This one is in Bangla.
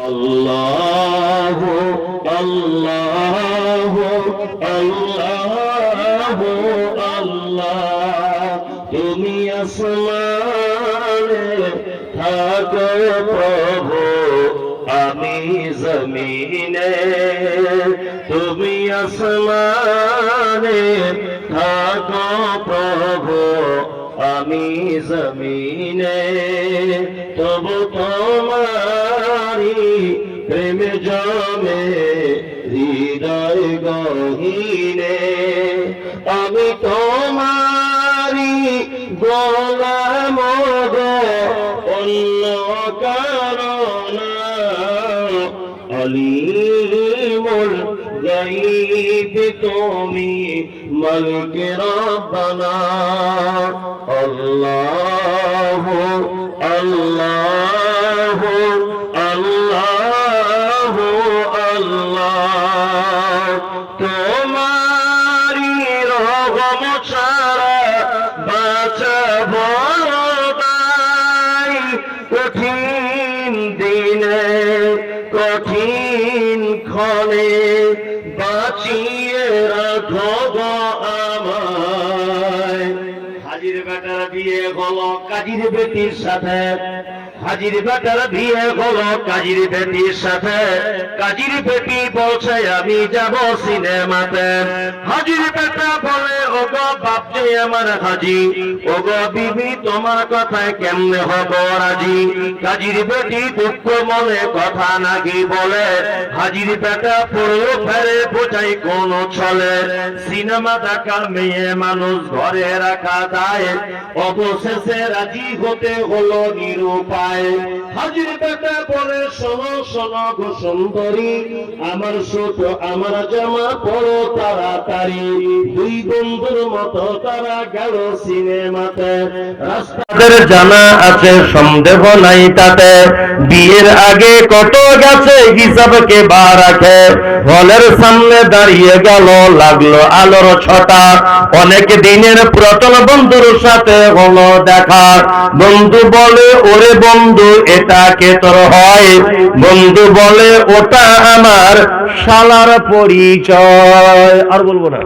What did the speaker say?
আল্লাহু আল্লাহু আল্লাহু আল্লাহ, তুমি আসমানে থাকো প্রভু, আমি জমিনে। তুমি আসমানে থাকো প্রভু, আমি জমিনে। তবু তোমারি প্রেম জমে হৃদয় গহীনে। আমি তোমারি গোলাম গো, অন্য কারণ আলিমুল গায়ব তুমি, মালিক রব্বানা। আল্লাহু আল্লাহু আল্লাহু আল্লাহ, তোমারি রহম ছাড়া বাঁচা বড় দায়। কঠিন দিনে কঠিন ক্ষণে বাঁচিয়ে রাখো গো আমায়। হাজির বেটার বিয়ে হলো কাজীর বেটির সাথে, হাজির বেটার বিয়ে হলো কাজীর বেটির সাথে। কাজীর বেটি বলছে আমি যাব সিনেমাতে। হাজির বেটা বলে ওগো বাপজি আমার হাজি, ওগো বিবি তোমার কথায় কেমনে হব রাজি। কাজীর বেটি দুঃখ মনে কথা নাকি বলে, হাজির বেটা পড়লো ফেরে বোঝাই কোন ছলে। সিনেমা দেখা মেয়ে মানুষ ঘরে রাখা দায়, অবশেষে রাজি হতে হলো নিরুপায়। হাজির বেটা বলে শোনো শোনো গো সুন্দরী, আমার ছোট আমার জামা পরো তাড়াতাড়ি। দুই বন্ধুর মতো তারা গেল সিনেমাতে। রাস্তাদের জানা আছে সন্দেহ নাই তাতে, বিয়ের আগে কত গেছে হিসাবকে বা রাখে। হলের সামনে দাঁড়িয়ে গেল লাগলো আলোর ছটা, অনেক দিনের পুরাতন বন্ধুর সাথে হলো দেখা। বন্ধু বলে ওরে বন্ধু এটা কে তোর হয়, বন্ধু বলে ওটা আমার শালার পরিচয়। আর বলবো না।